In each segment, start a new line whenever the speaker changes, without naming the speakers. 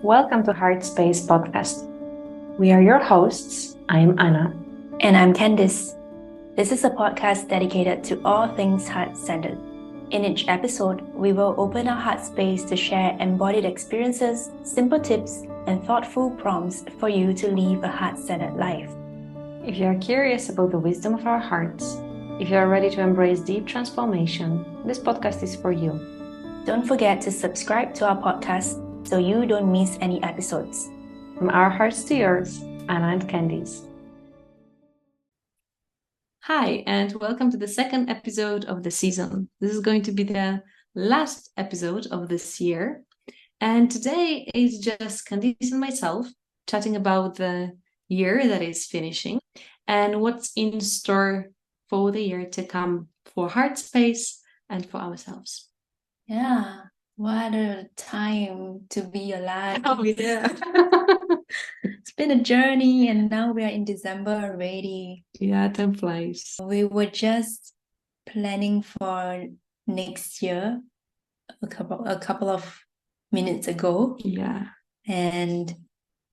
Welcome to Heart Space Podcast. We are your hosts. I'm Anna.
And I'm Candice. This is a podcast dedicated to all things heart-centered. In each episode, we will open our heart space to share embodied experiences, simple tips, and thoughtful prompts for you to live a heart-centered life.
If you are curious about the wisdom of our hearts, if you are ready to embrace deep transformation, this podcast is for you.
Don't forget to subscribe to our podcast so you don't miss any episodes.
From our hearts to yours, Anna and Candice. Hi, and welcome to the second episode of the season. This is going to be the last episode of this year. And today is just Candice and myself chatting about the year that is finishing and what's in store for the year to come for Heart Space and for ourselves.
Yeah, what a time to be alive.
Oh, yeah.
It's been a journey, and now we are in December already.
Yeah, time flies.
We were just planning for next year a couple of minutes ago.
Yeah.
And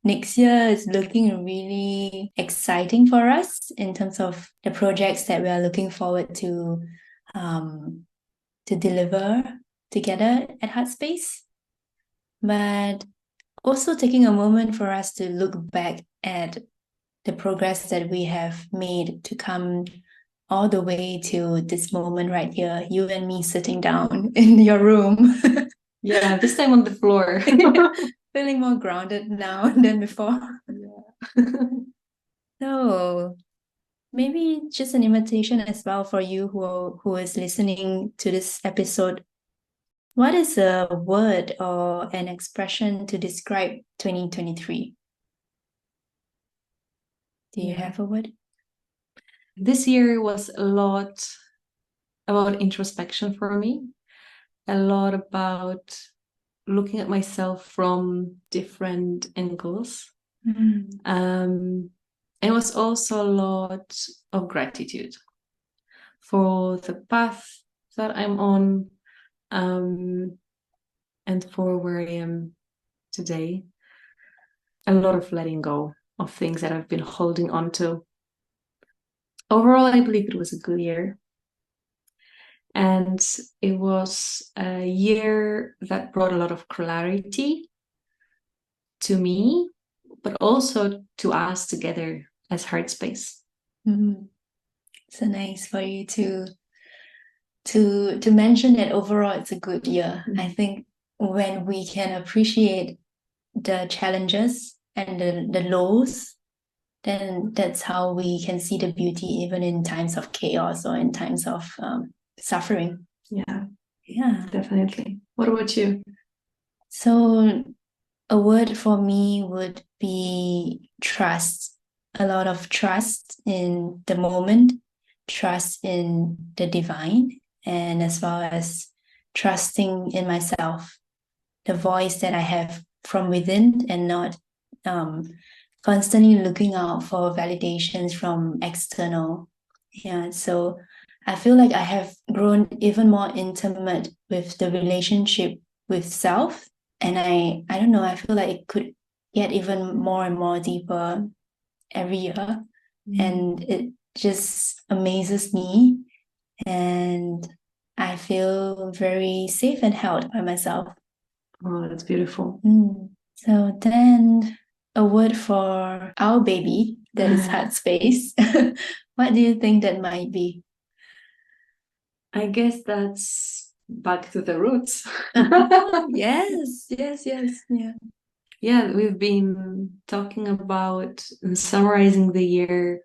next year is looking really exciting for us in terms of the projects that we are looking forward to deliver together at Heartspace. But also taking a moment for us to look back at the progress that we have made to come all the way to this moment right here, you and me sitting down in your room.
Yeah, this time on the floor.
Feeling more grounded now than before.
Yeah.
So maybe just an invitation as well for you who is listening to this episode. What is a word or an expression to describe 2023? Do you have a word?
This year was a lot about introspection for me, a lot about looking at myself from different angles. It was also a lot of gratitude for the path that I'm on, and for where I am today. A lot of letting go of things that I've been holding on to. Overall, I believe it was a good year. And it was a year that brought a lot of clarity to me, but also to us together as Heart Space.
So nice for you to mention that overall it's a good year. I think when we can appreciate the challenges and the lows, then that's how we can see the beauty even in times of chaos or in times of suffering. Yeah,
Definitely. What about you?
So a word for me would be trust. A lot of trust in the moment, trust in the divine, and as well as trusting in myself, the voice that I have from within, and not constantly looking out for validations from external. Yeah, so I feel like I have grown even more intimate with the relationship with self. And I don't know, I feel like it could get even more and more deeper every year. And it just amazes me. And I feel very safe and held by myself.
Oh, that's beautiful.
So then a word for our baby that is heart space. What do you think that might be?
I guess that's back to the roots.
Yes.
Yeah, we've been talking about and summarizing the year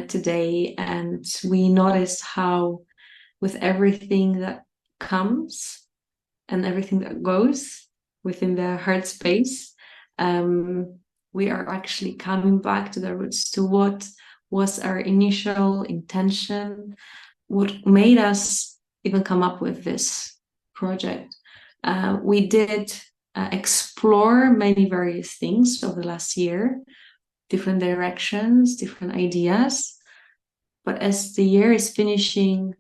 today, and we noticed how with everything that comes and everything that goes within the heart space, we are actually coming back to the roots, to what was our initial intention, what made us even come up with this project. We did explore many various things over the last year, different directions, different ideas. But as the year is finishing,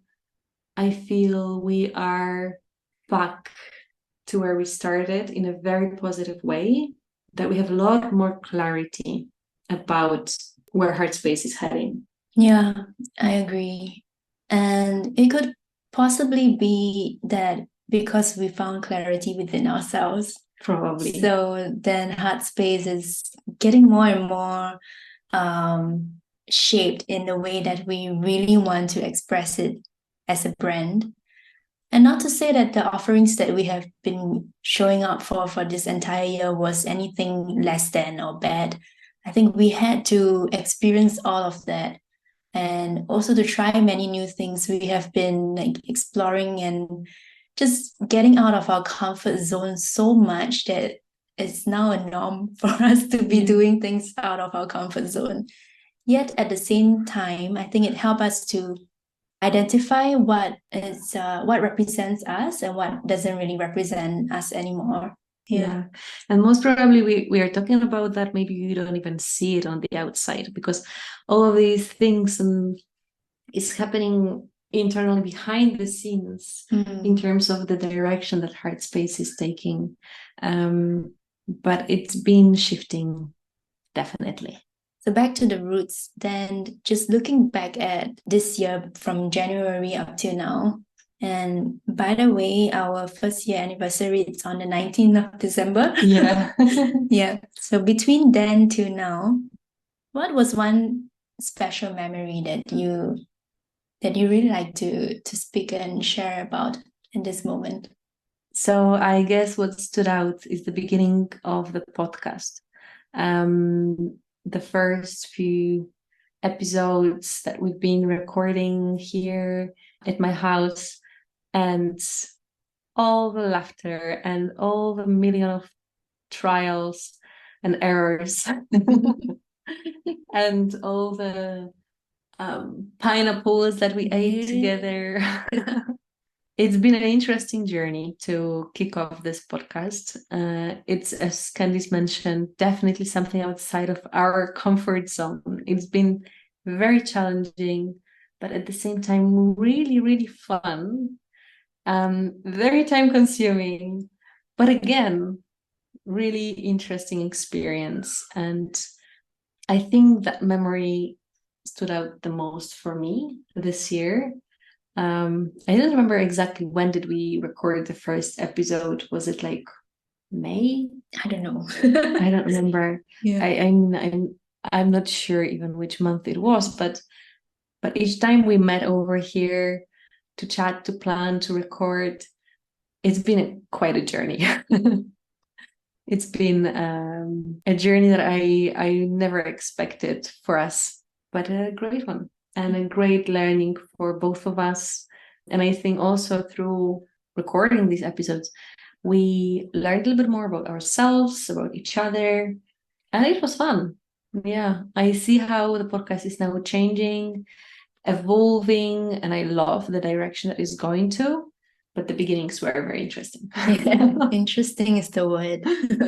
I feel we are back to where we started in a very positive way, that we have a lot more clarity about where heart space is heading.
Yeah, I agree. And it could possibly be that because we found clarity within ourselves.
Probably.
So then heart space is getting more and more shaped in the way that we really want to express it as a brand. And not to say that the offerings that we have been showing up for this entire year was anything less than or bad. I think we had to experience all of that and also to try many new things. We have been like exploring and just getting out of our comfort zone so much that it's now a norm for us to be doing things out of our comfort zone. Yet at the same time, I think it helped us to identify what represents us and what doesn't really represent us anymore.
Yeah. And most probably we are talking about that, maybe you don't even see it on the outside, because all of these things is happening internally behind the scenes in terms of the direction that heart space is taking. But it's been shifting, definitely.
So back to the roots, then just looking back at this year from January up to now. And by the way, our first year anniversary is on the 19th of December.
Yeah.
Yeah. So between then to now, what was one special memory that you really like to speak and share about in this moment?
So I guess what stood out is the beginning of the podcast. The first few episodes that we've been recording here at my house, and all the laughter and all the million of trials and errors and all the pineapples that we ate together. It's been an interesting journey to kick off this podcast. It's, as Candice mentioned, definitely something outside of our comfort zone. It's been very challenging, but at the same time, really, really fun. Very time consuming, but again, really interesting experience. And I think that memory stood out the most for me this year. I don't remember exactly when did we record the first episode. Was it like May?
I don't know.
I don't remember.
Yeah.
I'm not sure even which month it was, but each time we met over here to chat, to plan, to record, it's been quite a journey. It's been a journey that I never expected for us, but a great one. And a great learning for both of us. And I think also through recording these episodes, we learned a little bit more about ourselves, about each other, and it was fun. Yeah, I see how the podcast is now changing, evolving, and I love the direction that it's going to. But the beginnings were very interesting.
Yeah, interesting is the word.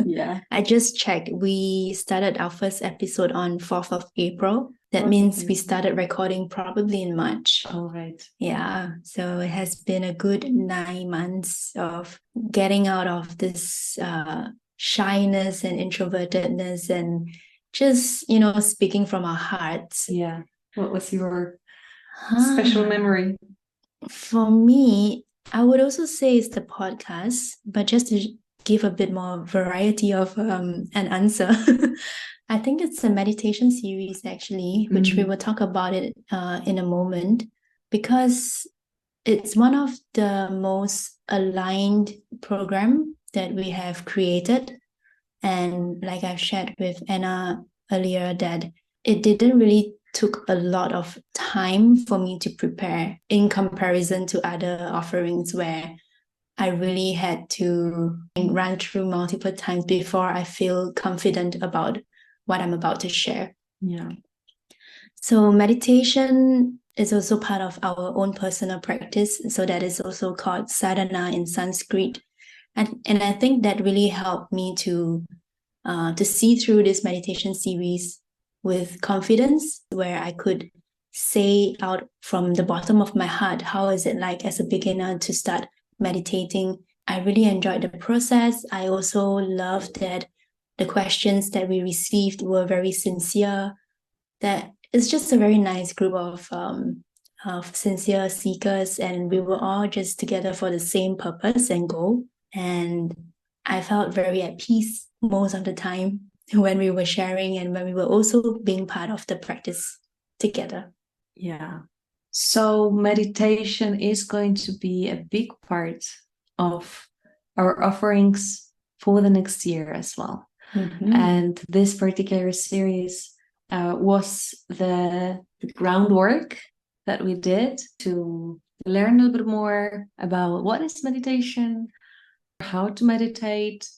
Yeah.
I just checked. We started our first episode on 4th of April. That means we started recording probably in March.
All right.
Yeah. So it has been a good 9 months of getting out of this shyness and introvertedness and just, speaking from our hearts.
Yeah. What was your special memory?
For me, I would also say it's the podcast, but just to give a bit more variety of an answer, I think it's a meditation series actually, which we will talk about it in a moment, because it's one of the most aligned program that we have created. And like I've shared with Anna earlier, that it didn't really took a lot of time for me to prepare in comparison to other offerings where I really had to run through multiple times before I feel confident about what I'm about to share.
Yeah.
So meditation is also part of our own personal practice. So that is also called sadhana in Sanskrit. And I think that really helped me to see through this meditation series with confidence, where I could say out from the bottom of my heart, how is it like as a beginner to start meditating? I really enjoyed the process. I also loved that the questions that we received were very sincere. That it's just a very nice group of sincere seekers, and we were all just together for the same purpose and goal. And I felt very at peace most of the time when we were sharing and when we were also being part of the practice together.
Yeah. So meditation is going to be a big part of our offerings for the next year as well.
Mm-hmm.
And this particular series was the groundwork that we did to learn a little bit more about what is meditation, how to meditate,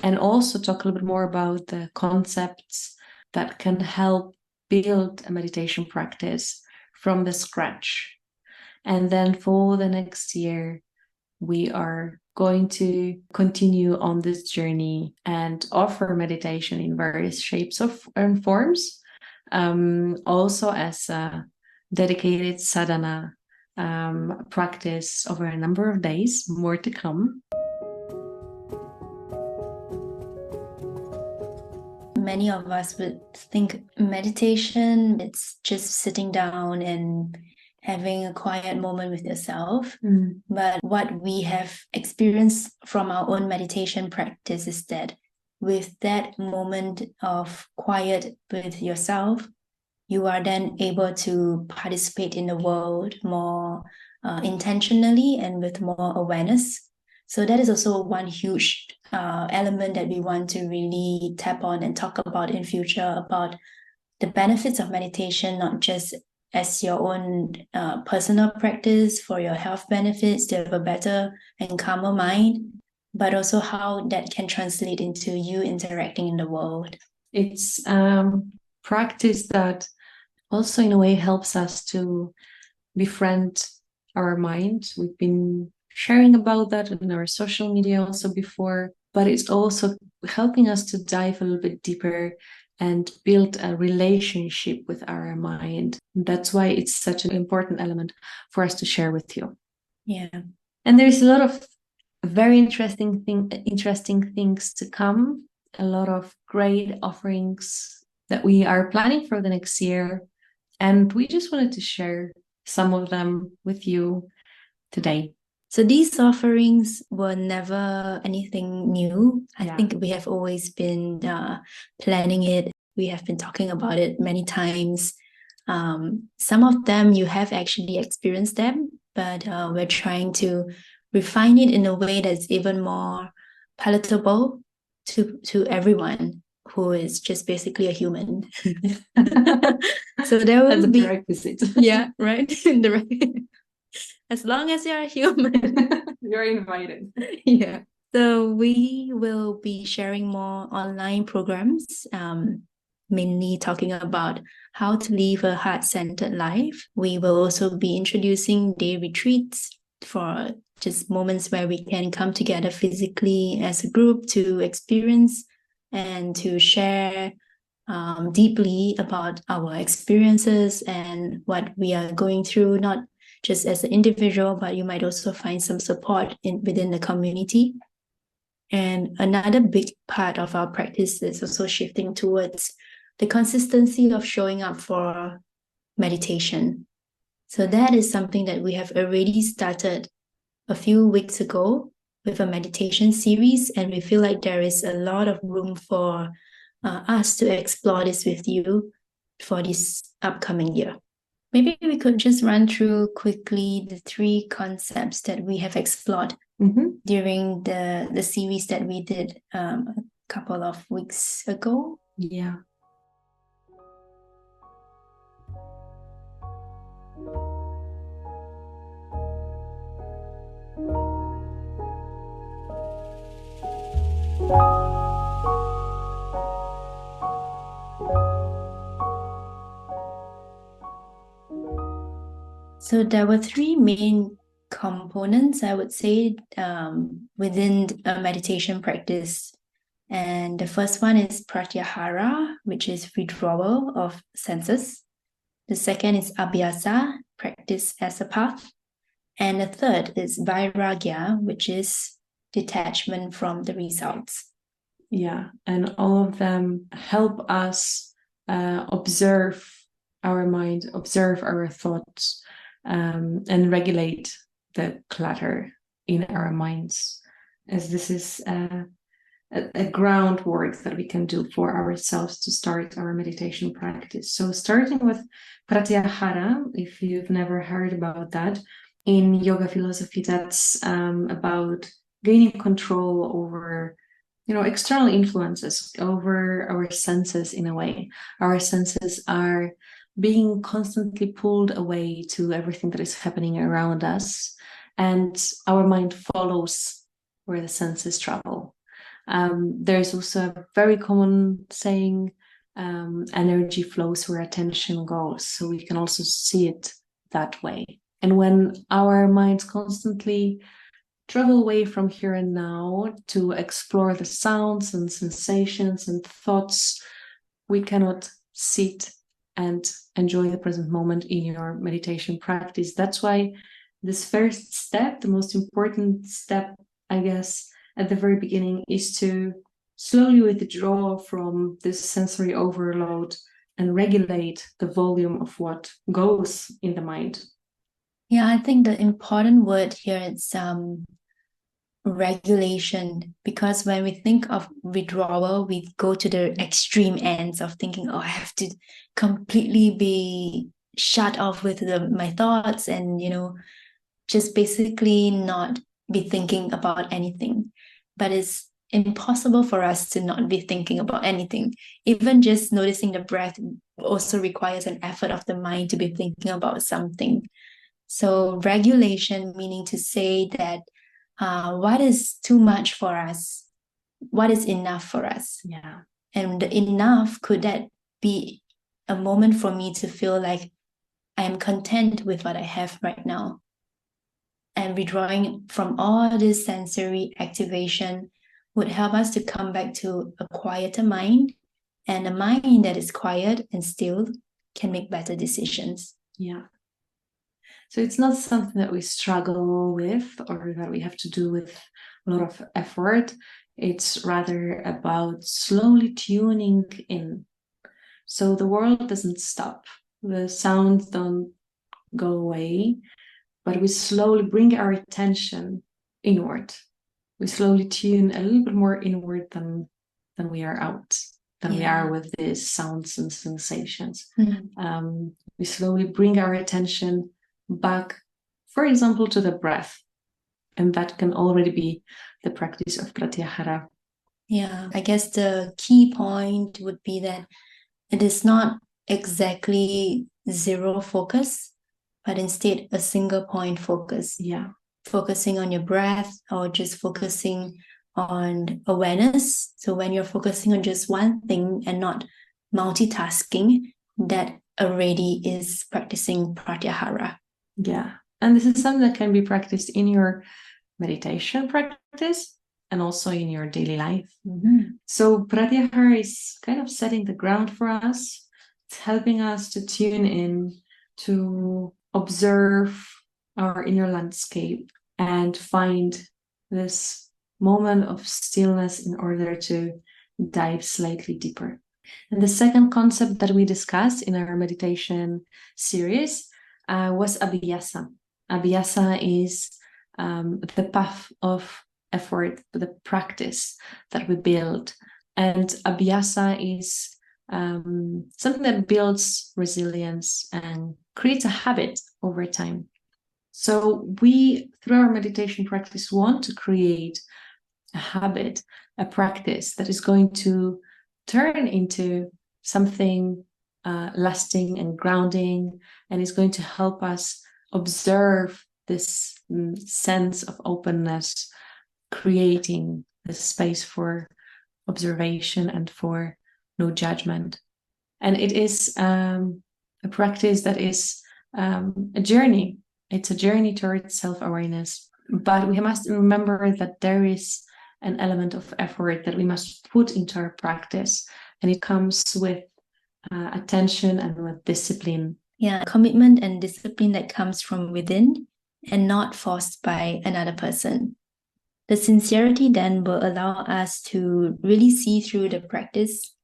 and also talk a little bit more about the concepts that can help build a meditation practice from the scratch. And then for the next year, we are going to continue on this journey and offer meditation in various shapes and forms, also as a dedicated sadhana practice over a number of days, more to come.
Many of us would think meditation, it's just sitting down and having a quiet moment with yourself. But what we have experienced from our own meditation practice is that with that moment of quiet with yourself, you are then able to participate in the world more intentionally and with more awareness. So that is also one huge element that we want to really tap on and talk about in future, about the benefits of meditation, not just as your own personal practice for your health benefits to have a better and calmer mind, but also how that can translate into you interacting in the world.
It's practice that also in a way helps us to befriend our mind. We've been sharing about that in our social media also before, but it's also helping us to dive a little bit deeper and build a relationship with our mind. That's why it's such an important element for us to share with you.
Yeah.
And there's a lot of very interesting things to come, a lot of great offerings that we are planning for the next year. And we just wanted to share some of them with you today.
So these offerings were never anything new. I think we have always been planning it. We have been talking about it many times. Some of them you have actually experienced them, but we're trying to refine it in a way that's even more palatable to everyone who is just basically a human. So there will be
prerequisite.
Yeah, right. As long as you're a human,
you're invited.
Yeah. So we will be sharing more online programs, mainly talking about how to live a heart-centered life. We will also be introducing day retreats for just moments where we can come together physically as a group to experience and to share deeply about our experiences and what we are going through, not just as an individual, but you might also find some support within the community. And another big part of our practice is also shifting towards the consistency of showing up for meditation. So that is something that we have already started a few weeks ago with a meditation series, and we feel like there is a lot of room for us to explore this with you for this upcoming year. Maybe we could just run through quickly the 3 concepts that we have explored during the series that we did a couple of weeks ago.
Yeah.
So there were 3 main components, I would say, within a meditation practice. And the first one is Prathyahara, which is withdrawal of senses. The second is Abhyasa, practice as a path. And the third is Vairagya, which is detachment from the results.
Yeah, and all of them help us observe our mind, observe our thoughts, and regulate the clutter in our minds, as this is a groundwork that we can do for ourselves to start our meditation practice. So starting with Pratyahara, if you've never heard about that, in yoga philosophy, that's about gaining control over external influences, over our senses. In a way, our senses are being constantly pulled away to everything that is happening around us, and our mind follows where the senses travel. There's also a very common saying, energy flows where attention goes. So we can also see it that way. And when our minds constantly travel away from here and now to explore the sounds and sensations and thoughts, we cannot sit and enjoy the present moment in your meditation practice. That's why this first step, the most important step, I guess, at the very beginning, is to slowly withdraw from this sensory overload and regulate the volume of what goes in the mind.
Yeah, I think the important word here is regulation, because when we think of withdrawal, we go to the extreme ends of thinking, oh, I have to completely be shut off with my thoughts and, just basically not be thinking about anything. But it's impossible for us to not be thinking about anything. Even just noticing the breath also requires an effort of the mind to be thinking about something. So regulation, meaning to say that what is too much for us? What is enough for us?
Yeah.
And the enough, could that be a moment for me to feel like I am content with what I have right now? And withdrawing from all this sensory activation would help us to come back to a quieter mind, and a mind that is quiet and still can make better decisions.
Yeah. So it's not something that we struggle with or that we have to do with a lot of effort. It's rather about slowly tuning in. So the world doesn't stop. The sounds don't go away, but we slowly bring our attention inward. We slowly tune a little bit more inward than we are out, than we are with these sounds and sensations. We slowly bring our attention back, for example, to the breath. And that can already be the practice of Pratyahara.
Yeah, I guess the key point would be that it is not exactly zero focus, but instead a single point focus.
Yeah.
Focusing on your breath, or just focusing on awareness. So when you're focusing on just one thing and not multitasking, that already is practicing Pratyahara.
Yeah. And this is something that can be practiced in your meditation practice and also in your daily life. So Pratyahara is kind of setting the ground for us. It's helping us to tune in, to observe our inner landscape and find this moment of stillness in order to dive slightly deeper. And the second concept that we discussed in our meditation series was Abhyasa. Abhyasa is the path of effort, the practice that we build. And Abhyasa is something that builds resilience and creates a habit over time. So we, through our meditation practice, want to create a habit, a practice that is going to turn into something lasting and grounding, and is going to help us observe this sense of openness, creating the space for observation and for no judgment. And it is a practice that is a journey. It's a journey towards self-awareness. But we must remember that there is an element of effort that we must put into our practice. And it comes with attention and with discipline.
Yeah, commitment and discipline that comes from within and not forced by another person. The sincerity then will allow us to really see through the practice,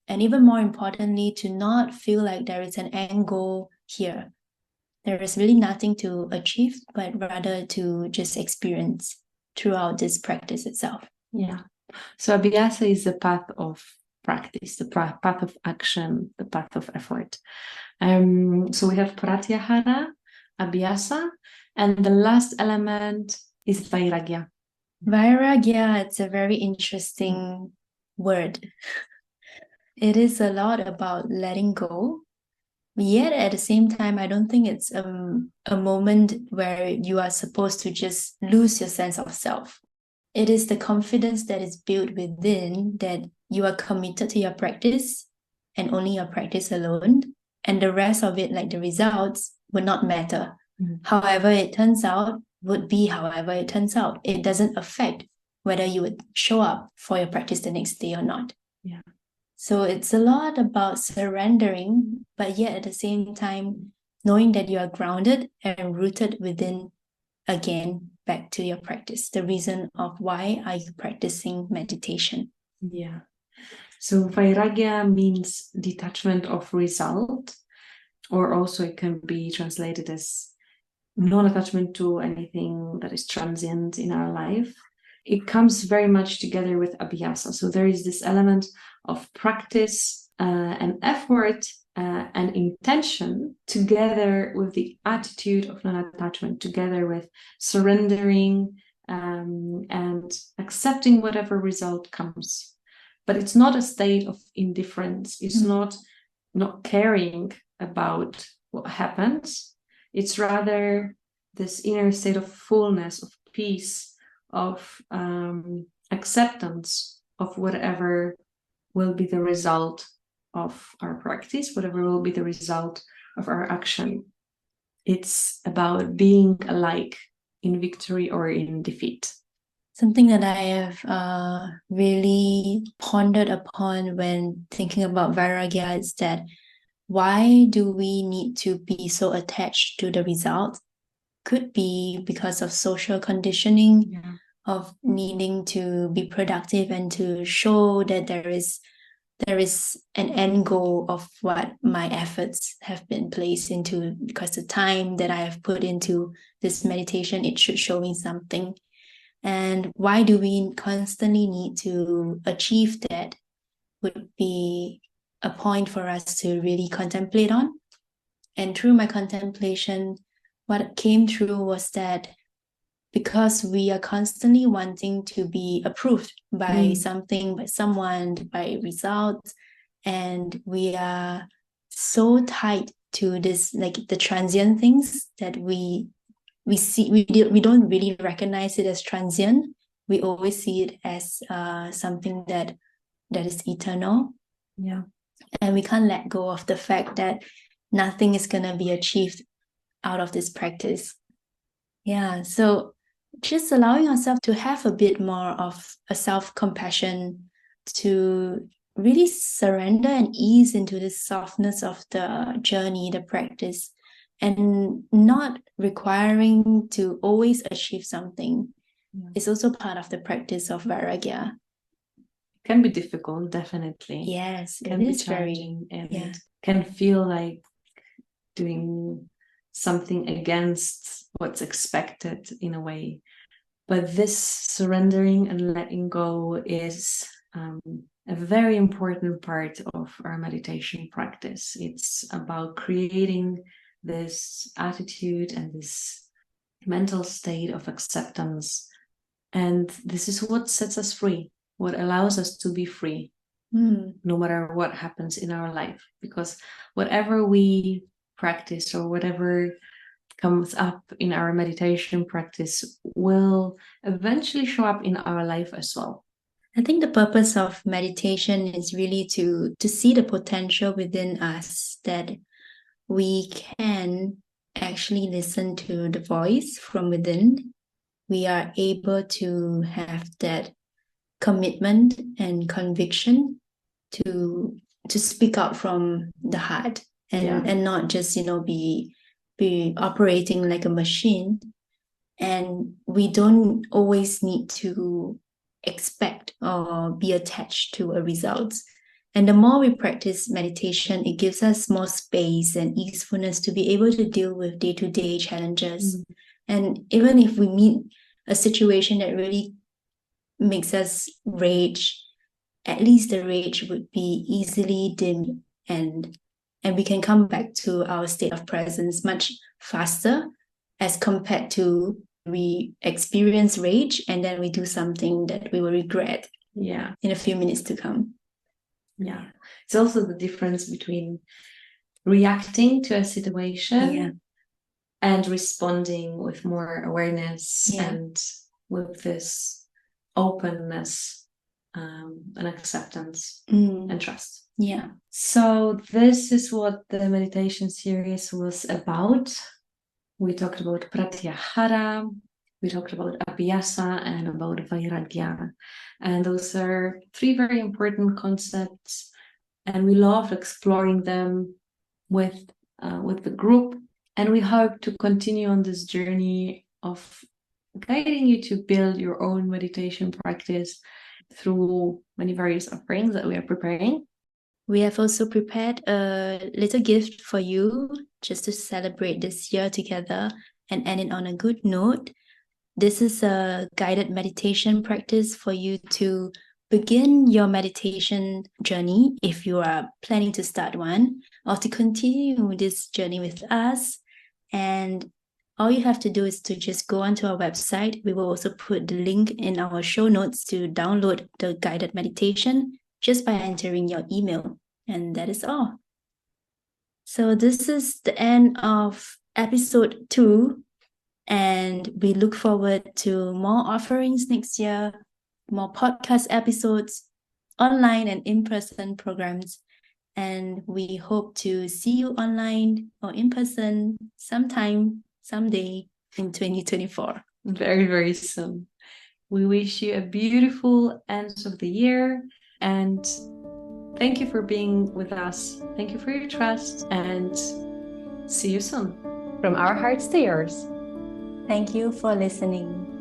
and even more importantly, to not feel like there is an end goal here. There is really nothing to achieve, but rather to just experience throughout this practice itself.
Yeah. So Abhyasa is the path of practice, the path of action, the path of effort. So we have Prathyahara, Abhyasa, and the last element is Vairagya.
Vairagya, it's a very interesting word. It is a lot about letting go. Yet at the same time, I don't think it's a moment where you are supposed to just lose your sense of self. It is the confidence that is built within that you are committed to your practice and only your practice alone. And the rest of it, like the results, would not matter. However it turns out, would be however it turns out. It doesn't affect whether you would show up for your practice the next day or not.
Yeah.
So it's a lot about surrendering, but yet at the same time, knowing that you are grounded and rooted within, again, back to your practice, the reason of why are you practicing meditation.
Yeah. So Vairagya means detachment of result, or also it can be translated as non-attachment to anything that is transient in our life. It comes very much together with Abhyasa. So there is this element of practice and effort and intention together with the attitude of non-attachment, together with surrendering and accepting whatever result comes. But it's not a state of indifference. It's not caring about what happens. It's rather this inner state of fullness, of peace, of acceptance of whatever will be the result of our practice, whatever will be the result of our action. It's about being alike in victory or in defeat.
Something that I have really pondered upon when thinking about Vairagya is that why do we need to be so attached to the result? Could be because of social conditioning, of needing to be productive and to show that there is an end goal of what my efforts have been placed into, because the time that I have put into this meditation, it should show me something. And why do we constantly need to achieve that would be a point for us to really contemplate on. And through my contemplation, what came through was that because we are constantly wanting to be approved by something, by someone, by results, and we are so tied to this, like the transient things that we see, we don't really recognize it as transient. We always see it as something that is eternal.
Yeah.
And we can't let go of the fact that nothing is going to be achieved out of this practice. Yeah, so just allowing ourselves to have a bit more of a self-compassion, to really surrender and ease into the softness of the journey, the practice, and not requiring to always achieve something. It's also part of the practice of Vairagya.
Can be difficult, definitely.
Yes,
can
it
be
is
challenging,
very,
and
yeah.
it can feel like doing something against what's expected in a way. But this surrendering and letting go is a very important part of our meditation practice. It's about creating this attitude and this mental state of acceptance. And this is what sets us free, what allows us to be free, no matter what happens in our life. Because whatever we practice or whatever comes up in our meditation practice will eventually show up in our life as well.
I think the purpose of meditation is really to see the potential within us, that we can actually listen to the voice from within. We are able to have that commitment and conviction to speak out from the heart and not just be operating like a machine, And we don't always need to expect or be attached to a result. And the more we practice meditation, it gives us more space and easefulness to be able to deal with day-to-day challenges. And even if we meet a situation that really makes us rage, at least the rage would be easily dimmed, and we can come back to our state of presence much faster as compared to we experience rage and then we do something that we will regret in a few minutes to come.
Yeah. It's also the difference between reacting to a situation and responding with more awareness and with this openness and acceptance and trust.
Yeah.
So this is what the meditation series was about. We talked about Pratyahara, we talked about Abhyasa, and about Vairagya. And those are three very important concepts, and we love exploring them with the group. And we hope to continue on this journey of guiding you to build your own meditation practice through many various offerings that we are preparing.
We have also prepared a little gift for you just to celebrate this year together and end it on a good note. This is a guided meditation practice for you to begin your meditation journey if you are planning to start one, or to continue this journey with us. And all you have to do is to just go onto our website. We will also put the link in our show notes to download the guided meditation just by entering your email. And that is all. So this is the end of episode 2. And we look forward to more offerings next year, more podcast episodes, online and in-person programs. And we hope to see you online or in person sometime, someday in 2024.
Very, very soon. We wish you a beautiful end of the year, and thank you for being with us. Thank you for your trust, and see you soon. From our hearts to yours.
Thank you for listening.